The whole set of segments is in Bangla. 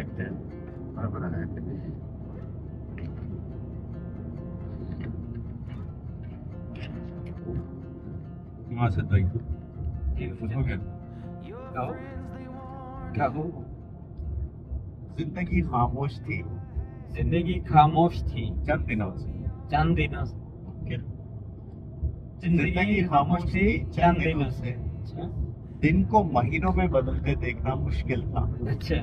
देखते हैं बड़ा है। वहाँ से तो हो गया क्या हो? जिंदगी खामोश थी, जिंदगी खामोश थी चंद दिनों से। चंद दिनों से। जिंदगी खामोश थी चंद दिनों से। अच्छा दिन को महीनों में बदलते देखना मुश्किल था। अच्छा,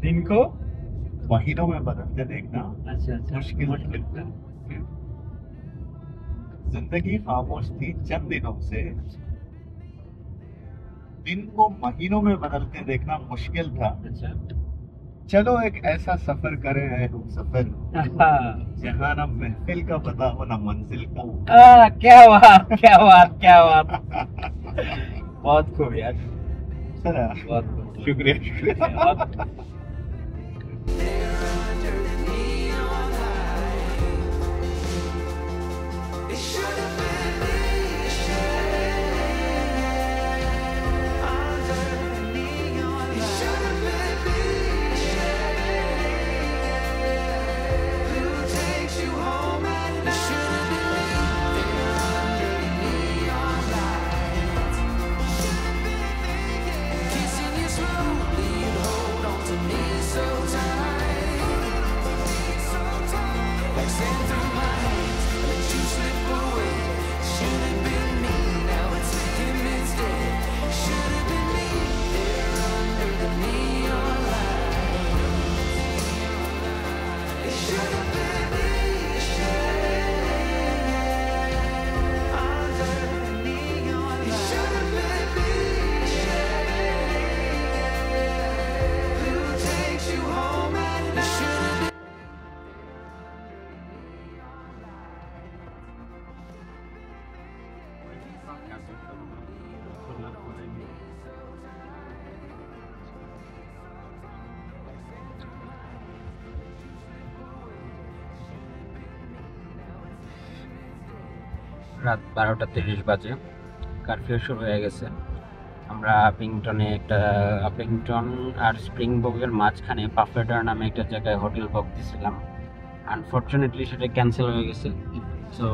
दिन को महीनों में बदलते देखना अच्छा अच्छा मुश्किल था। जिंदगी खामोश थी चंद दिनों से, दिन को महीनों में बदलते देखना मुश्किल था। अच्छा चलो एक ऐसा सफर करें है हम सफर, जहाँ ना महफिल का पता हो ना मंजिल का। क्या बात क्या बात क्या बात। बहुत खूब यार, बहुत खूब। शुक्रिया शुक्रिया। রাত 12:30 বাজে, কারফিউ শুরু হয়ে গেছে। আমরা আপিংটন আর স্প্রিংবকের মাঝখানে পাফেডার নামে একটা জায়গায় হোটেল বুক দিয়েছিলাম। আনফর্চুনেটলি সেটা ক্যান্সেল হয়ে গেছে। সো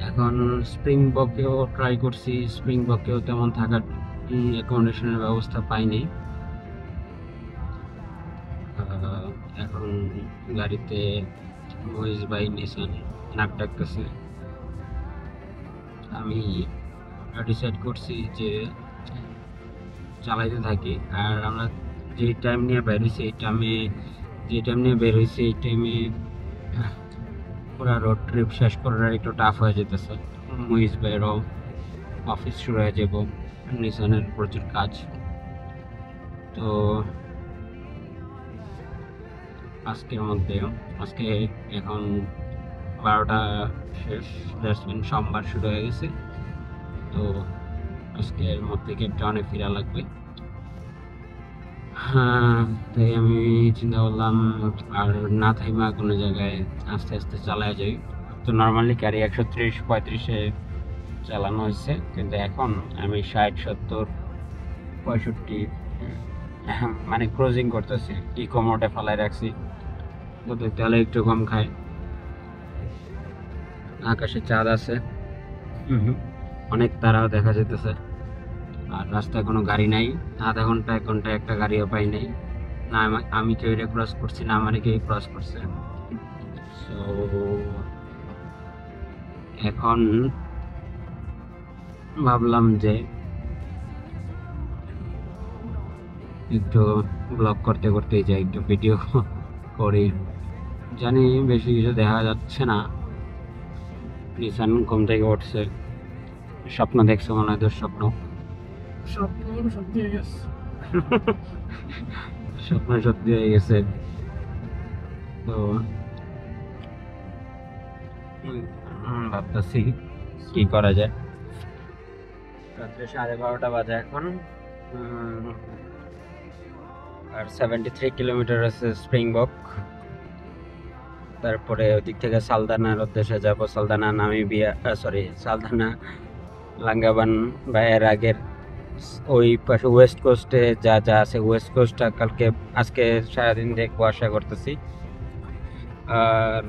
এখন স্প্রিংবকেও ট্রাই করছি, স্প্রিংবকেও তেমন থাকার অ্যাকোমোডেশনের ব্যবস্থা পাইনি। এখন গাড়িতে মহিষ ভাই নিসান নাক ডাকতেছে। আমি ডিসাইড করছি যে চালাইতে থাকি। আর আমরা যে টাইম নিয়ে বেরোইছি এই টাইমে পুরো রোড ট্রিপ শেষ করার একটু টাফ হয়ে যেতেছে। মহিষ ভাইয়েরও অফিস শুরু হয়ে যাব, নিসানের প্রচুর কাজ। তো আজকে এখন 12টা শেষ, সোমবার শুরু হয়ে গেছে। তো আজকের মধ্যে কেপ টাউনে ফিরা লাগবে। তাই আমি চিন্তা করলাম আর না থাইমা কোনো জায়গায় আস্তে আস্তে চালায় যাই। তো নর্মালি গাড়ি 130-135-এ চালানো হয়েছে, কিন্তু এখন আমি 60-70-65 মানে ক্রুজিং করতেছি। ইকো মোডে ফেলায় রাখছি, তো তেলে একটু কম খায়। আকাশে চাঁদ আছে, অনেক তারাও দেখা যেতেছে। আর রাস্তায় কোনো গাড়ি নাই, আধা ঘন্টা 1 ঘন্টা একটা গাড়িও পাই নাই। না আমি কেউ ক্রস করছি, না আমার কেউ ক্রস করছে। সো এখন ভাবলাম যে একটু ব্লগ করতে করতে যাই, একটু ভিডিও করি। জানি বেশি কিছু দেখা যাচ্ছে না। নিসান ঘুম থেকে উঠছে, স্বপ্ন দেখছে মনে হয়, দুঃস্বপ্ন। স্বপ্ন সত্যি হয়ে গেছে। তো ভাবতেছি কি করা যায়। রাত্রে 12:30 বাজে এখন। আর 73 কিলোমিটার আছে স্প্রিংবক। তারপরে ওদিক থেকে সালদানার উদ্দেশ্যে যাব। সালদানা লাঙ্গাবান বা এর আগের ওই পাশে ওয়েস্ট কোস্টে যা যা আছে, ওয়েস্ট কোস্টটা আজকে সারাদিন দেখবো আশা করতেছি। আর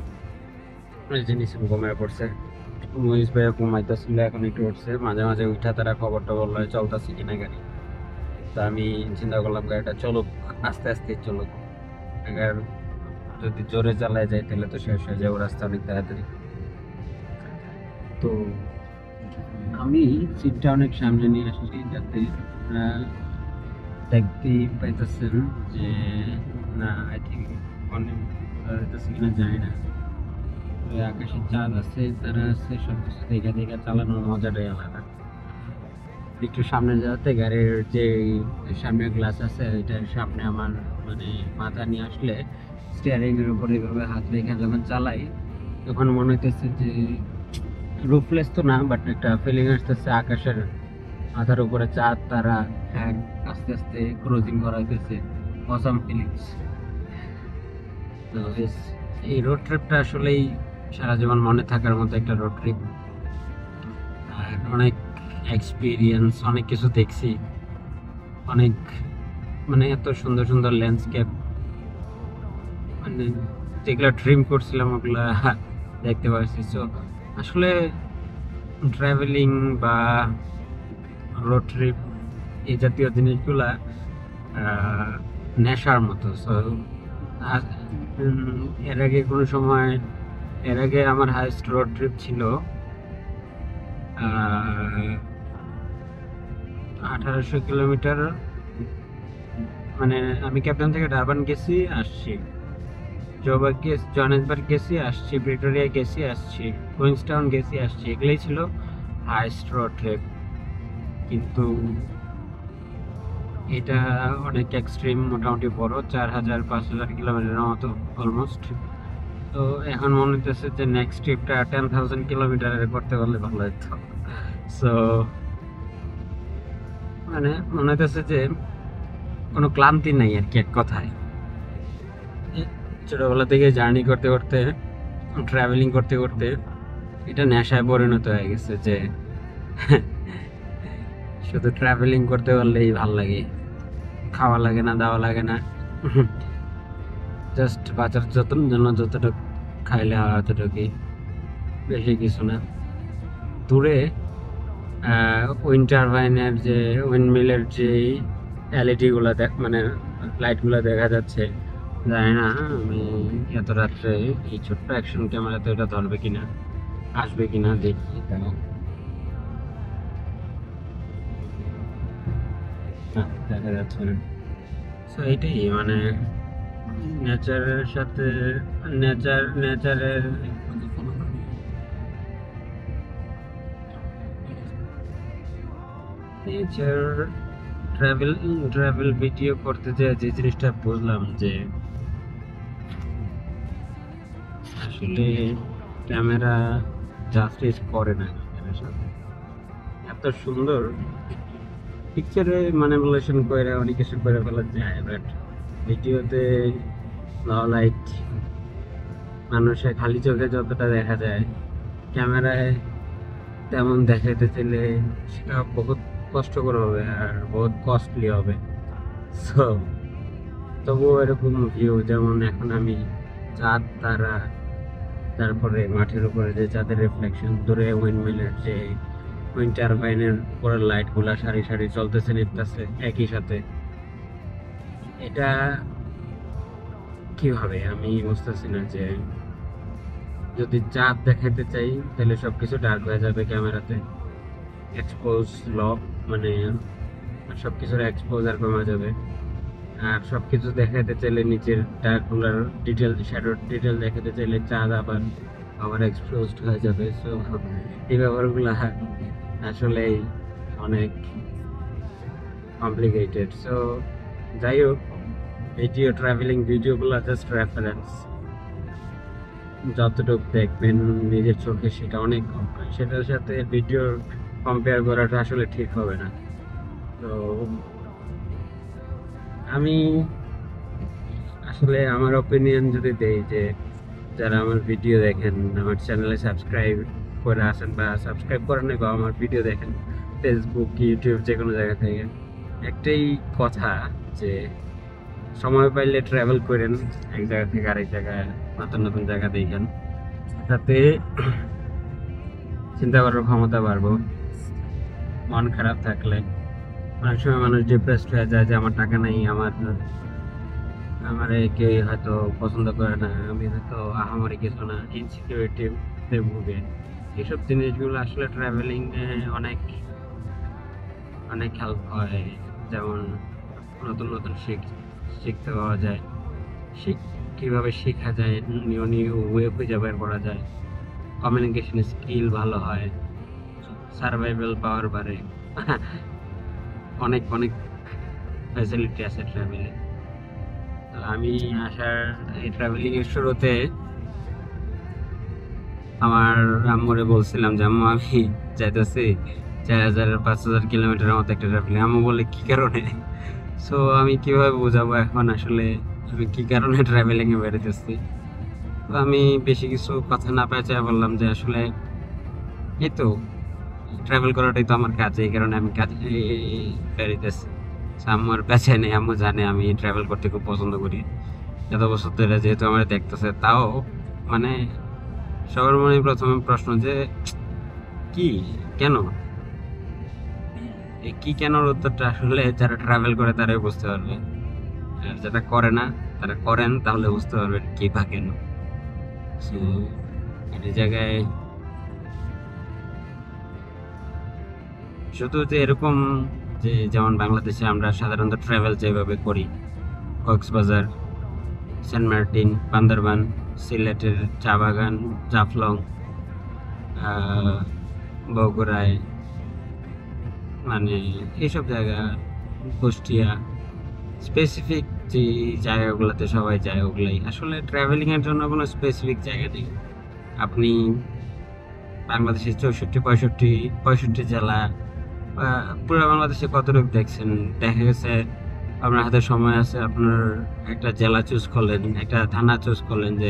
এই জিনিস ঘুমায় পড়ছে, মহিষ ভাইয়া ঘুমাইতেছিল, এখন একটু উঠছে, মাঝে মাঝে উঠা তারা খবর টবর লয় চলতেছে কিনা গাড়ি। তো আমি চিন্তা করলাম গাড়িটা চলুক, আস্তে আস্তে চলুক, আবার যদি জোরে চালায় যায় তাহলে তো শেষ হয়ে যাবো রাস্তা অনেক তাড়াতাড়ি। তো আমি সিটটা অনেক সামনে নিয়ে আসছি, যাতে দেখতেই পাইতেছেন যে না, আই থিঙ্ক অনেক কিনা যায় না, ওই আকাশে চাঁদ আছে, তারা আছে, সব কিছু দেখা দেখা চালানোর মজাটাই আলাদা। একটু সামনে যাওয়াতে গাড়ির যে সামনের গ্লাস আছে ওইটার সামনে আমার মানে মাথা নিয়ে আসলে স্টিয়ারিং এর উপরে এভাবে হাত রেখে যখন চালাই, তখন মনে হইতেছে যে রুফলেস তো না, বাট একটা ফিলিং আসতেছে আকাশের মাথার উপরে চাঁদ তারা আস্তে আস্তে ক্রসিং করাইতেছে, অসাম ফিলিংস। তো এই রোড ট্রিপটা আসলেই সারা জীবন মনে থাকার মতো একটা রোড ট্রিপ। আর অনেক এক্সপিরিয়েন্স, অনেক কিছু দেখছি, অনেক মানে এত সুন্দর সুন্দর ল্যান্ডস্কেপ, মানে যেগুলো ড্রিম করছিলাম ওগুলা দেখতে পাচ্ছি। সো আসলে ট্রাভেলিং বা রোড ট্রিপ এই জাতীয় জিনিসগুলা নেশার মতো। সো এর আগে কোনো সময়, এর আগে আমার হাইস্ট রোড ট্রিপ ছিল 1800 কিলোমিটার, মানে আমি ক্যাপ্টেন থেকে ডারবান গেছি আসছি, জোহানেসবার্গ গেছি আসছি, প্রিটোরিয়া গেছি আসছি, কুইন্সটাউন গেছি আসছি, এগুলোই ছিল হাইস্ট রোড ট্রিপ। কিন্তু এটা অনেক এক্সট্রিম, মোটামুটি বড়, 4000-5000 কিলোমিটারের মতো অলমোস্ট। তো এখন মনে হইতেছে যে নেক্সট ট্রিপটা 10,000 কিলোমিটারের করতে পারলে ভালো হতো। সো মানে মনে হইতেছে যে কোনো ক্লান্তি নাই আর কি, এক কথায়। ছোটবেলা থেকে জার্নি করতে করতে, ট্রাভেলিং করতে করতে এটা নেশায় পরিণত হয়ে গেছে যে শুধু ট্রাভেলিং করতে পারলেই ভাল লাগে, খাওয়া লাগে না, দাওয়া লাগে না, জাস্ট বাঁচার জন্য যতটুকু খাইলে হয় অতটুকুই, বেশি কিছু না। দূরে উইন্ড টারবাইনের যে উইন্ডমিলের যে এলইডি গুলা মানে লাইট গুলা দেখা যাচ্ছে, জানি না আমি এত রাত্রে এই ছোট্ট অ্যাকশন ক্যামেরাতে এটা ধরবে কিনা, আসবে কিনা, দেখি। তাও দেখা যাচ্ছে না। সো এইটাই মানে নেচারের সাথে, নেচারের ট্রাভেল ভিডিও করতে যে জিনিসটা বুঝলাম যে আসলে ক্যামেরা জাস্টিস করে না ক্যামেরার সাথে। এত সুন্দর পিকচারে ম্যানিপুলেশন করে অনেক কিছু করে ফেলা যায়, বাট ভিডিওতে লো লাইট, মানুষের খালি চোখে যতটা দেখা যায় ক্যামেরায় তেমন দেখাইতে চাইলে সেটা বহুত কষ্টকর হবে আর বহুত কস্টলি হবে। সো তবুও এরকম ভিউ, যেমন এখন আমি চাঁদ, তারা, তারপরে মাঠের উপরে যে চাঁদের রিফ্লেকশন, দূরে উইন্ডমিলের যে উইন্ড টারবাইনের উপরের লাইট গুলা সারি সারি চলতেছে নিতেছে একই সাথে, এটা কিভাবে আমি বুঝতেছি না। যে যদি চাঁদ দেখাইতে চাই তাহলে সবকিছু ডার্ক হয়ে যাবে ক্যামেরাতে, এক্সপোজ মানে সবকিছুর এক্সপোজার কমে যাবে, আর সবকিছু দেখাতে চাইলে নিচের ডার্কগুলার ডিটেল, শ্যাডোর ডিটেল দেখাতে চাইলে চাঁদ আবার এক্সপোজড হয়ে যাবে। সো এই ব্যাপারগুলো আসলে অনেক কমপ্লিকেটেড। সো যাই হোক, ভিডিও, ট্রাভেলিং ভিডিওগুলো জাস্ট রেফারেন্স, যতটুকু দেখবেন নিজের চোখে সেটা অনেক কম, সেটার সাথে ভিডিও কম্পেয়ার করাটা আসলে ঠিক হবে না। তো আমি আসলে আমার ওপিনিয়ন যদি দেই, যে যারা আমার ভিডিও দেখেন, আমার চ্যানেলে সাবস্ক্রাইব করে আসেন বা সাবস্ক্রাইব করেন বা আমার ভিডিও দেখেন, তো ফেসবুক, ইউটিউব, যে কোনো জায়গা থেকে একটাই কথা যে সময় পাইলে ট্রাভেল করেন, এক জায়গা থেকে আরেক জায়গায় নতুন নতুন জায়গা দেখেন, তাতে চিন্তা করার ক্ষমতা বাড়বো। মন খারাপ থাকলে অনেক সময় মানুষ ডিপ্রেসড হয়ে যায় যে আমার টাকা নাই, আমার কেউ হয়তো পছন্দ করে না, আমি হয়তো আহামরি কিছু না, ইনসিকিউরিটিতে ভুগে। এইসব জিনিসগুলো আসলে ট্রাভেলিং অনেক অনেক হেল্প হয়। যেমন নতুন নতুন শিখতে পাওয়া যায়, কীভাবে শেখা যায়, নিউ নিউ ওয়ে খুঁজে বের করা যায়, কমিউনিকেশন স্কিল ভালো হয়, সার্ভাইভাল পাওয়ার বাড়ে। অনেক অনেক ফ্যাসিলিটি আছে ট্রাভেলে। তো আমি আসার এই ট্রাভেলিং এর শুরুতে আমার আম্মুরে বলছিলাম যে আম্মু আমি যাইতেছি 4000-5000 কিলোমিটারের মতো একটা ট্রাভেলিং। আম্মু বলে কি কারণে? সো আমি কিভাবে বোঝাবো এখন আসলে আমি কি কারণে ট্রাভেলিং এ বেরোতেছি। তো আমি বেশি কিছু কথা না পেঁচায় বললাম যে আসলে এই তো ট্রাভেল করাটাই তো আমার কাজ, এই কারণে আমি কাজ বেরোতেছি। আম্মু আর পেঁচায় নেই, আম্মু জানে আমি ট্রাভেল করতে খুব পছন্দ করি। এত বছর ধরে যেহেতু আমার দেখতেছে, তাও মানে সবার মনে প্রথমে প্রশ্ন যে কি কেন, এই কি কেনর উত্তরটা আসলে যারা ট্রাভেল করে তারাই বুঝতে পারবে, আর যারা করে না তারা করেন তাহলে বুঝতে পারবেন কি বা কেন। সো এই জায়গায় শুধু যে এরকম যে যেমন বাংলাদেশে আমরা সাধারণত ট্রাভেল যেভাবে করি, কক্সবাজার, সেন্ট মার্টিন, বান্দরবান, সিলেটের চা বাগান, জাফলং, বগুড়ায়, মানে এইসব জায়গা, কুষ্টিয়া, স্পেসিফিক যে জায়গাগুলোতে সবাই যায় ওগুলাই। আসলে ট্রাভেলিং এর জন্য কোনো স্পেসিফিক জায়গা নেই। আপনি বাংলাদেশের 64-65 জেলা, পুরো বাংলাদেশে কতটুকু দেখছেন? দেখা গেছে আপনার হাতে সময় আছে, আপনার একটা জেলা চুজ করলেন, একটা থানা চুজ করলেন, যে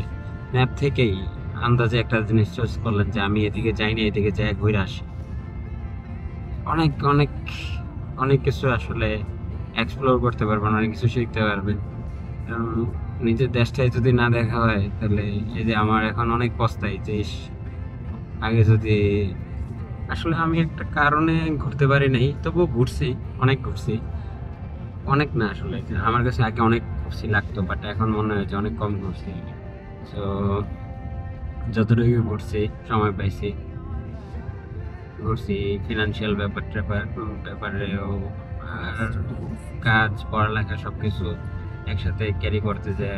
ম্যাপ থেকেই আন্দাজে একটা জিনিস চুজ করলেন যে আমি এদিকে যাইনি, এদিকে যাই ঘুরে আসি। অনেক অনেক অনেক কিছু আসলে এক্সপ্লোর করতে পারবেন, অনেক কিছু শিখতে পারবেন। কারণ নিজের দেশটাই যদি না দেখা হয় তাহলে এই যে আমার এখন অনেক পস্তাই যে আগে যদি আসলে আমি একটা কারণে ঘুরতে পারি নাই, তবুও ঘুরছি, অনেক ঘুরছি, অনেক না আসলে আমার কাছে আগে অনেক ঘুরছি লাগতো, বাট এখন মনে হয় যে অনেক কম ঘুরছি। তো যতটুকু ঘুরছি সময় পাইছি ঘুরছি, ফিনান্সিয়াল ব্যাপারেও, আর কাজ, পড়ালেখা সবকিছু একসাথে ক্যারি করতে যে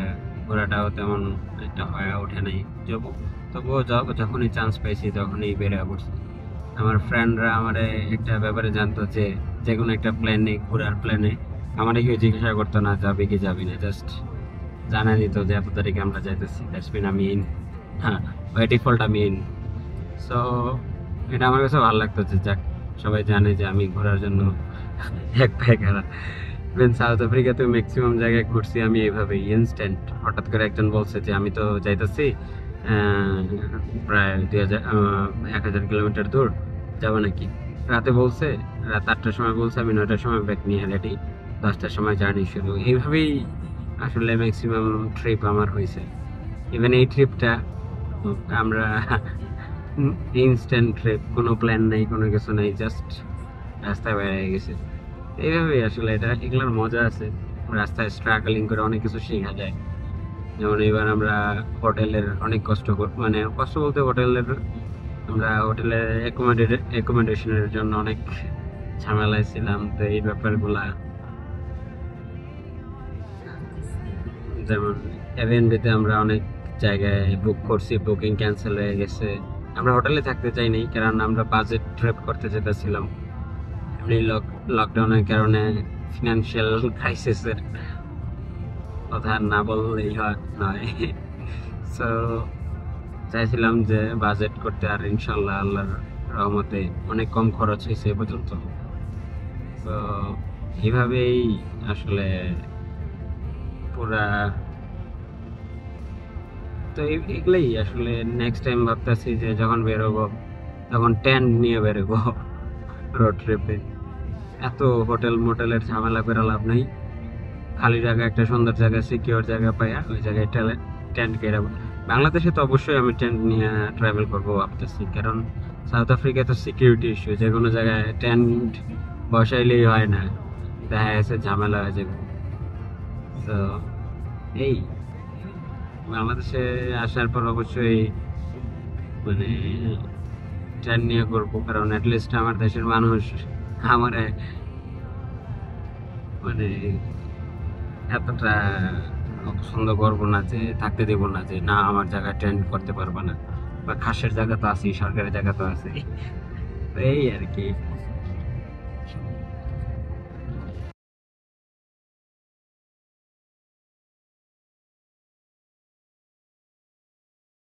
ঘোরাটাও তেমন একটা হয়ে ওঠে নাই। তবুও যখনই চান্স পাইছি তখনই বেরিয়ে পড়ছি। আমার ফ্রেন্ডরা আমার একটা ব্যাপারে জানতো যে যে কোনো একটা প্ল্যানে, ঘোরার প্ল্যানে আমারে কেউ জিজ্ঞাসা করতো না যাবে কি যাবি না, জাস্ট জানা দিত যে এত তারিখে আমরা যাইতেছি, দ্যাটস মিন আমি ইন। হ্যাঁ, বাই ডিফল্ট আমি ইন। সো এটা আমার কাছে ভালো লাগতো যে যাক সবাই জানে যে আমি ঘোরার জন্য এক পায়খানা। ইভেন সাউথ আফ্রিকাতে ম্যাক্সিমাম জায়গায় ঘুরছি আমি এইভাবেই, ইনস্ট্যান্ট। হঠাৎ করে একজন বলছে যে আমি তো যাইতেছি প্রায় 1000 কিলোমিটার দূর, যাবো নাকি? রাতে বলছে, রাত 8টার সময় বলছে, আমি 9টার সময় ব্যাক নিয়ে রেডি, 10টার সময় জার্নি শুরু। এইভাবেই আসলে ম্যাক্সিমাম ট্রিপ আমার হয়েছে। ইভেন এই ট্রিপটা আমরা ইনস্ট্যান্ট ট্রিপ, কোনো প্ল্যান নাই, কোনো কিছু নাই, জাস্ট রাস্তায় বেরিয়ে গেছে। এইভাবেই আসলে এগুলোর মজা আছে। রাস্তায় স্ট্রাগলিং করে অনেক কিছু শেখা যায়। যেমন এবার আমরা হোটেলের অনেক মানে কষ্ট বলতে আমরা হোটেলের অ্যাকোমোডেশনের জন্য অনেক ঝামেলায় ছিলাম। তো এই ব্যাপারগুলা, যেমন এয়ারবিএনবিতে আমরা অনেক জায়গায় বুক করছি, বুকিং ক্যান্সেল হয়ে গেছে। আমরা হোটেলে থাকতে চাইনি, কারণ আমরা বাজেট ট্রিপ করতে চেয়েছিলাম। এমনি লকডাউনের কারণে ফিনান্সিয়াল ক্রাইসিসের কথা না বললেই নয়। সো চাইছিলাম যে বাজেট করতে, আর ইনশাল্লাহ আল্লাহর রহমতে অনেক কম খরচ হয়েছে এ পর্যন্ত। তো এইভাবেই আসলে পুরা, তো এগুলোই আসলে নেক্সট টাইম ভাবতেছি যে যখন বেরোবো তখন টেন্ট নিয়ে বেরোবো, রোড ট্রিপে এত হোটেল মোটেলের ঝামেলা করে লাভ নাই, খালি জায়গা একটা সুন্দর জায়গা সিকিউর জায়গা পাইয়া ওই জায়গায় টেন্ট কেটে। বাংলাদেশে তো অবশ্যই আমি টেন্ট নিয়ে ট্রাভেল করবো ভাবতেছি, কারণ সাউথ আফ্রিকায় তো সিকিউরিটি ইস্যু, যে কোনো জায়গায় টেন্ট বসাইলেই হয় না, দেখা গেছে ঝামেলা হয়ে যাবে। তো এই বাংলাদেশে আসার পর অবশ্যই মানে টেন্ট নিয়ে করবো, কারণ অ্যাটলিস্ট আমার দেশের মানুষ আমার মানে এতটা অপছন্দ করবো না, যে থাকতে দেবো না, যে না আমার জায়গায় ট্রেন্ড করতে পারবে না, বা খাসের জায়গা তো আছেই, সরকারি জায়গা তো আছে, এই আর কি।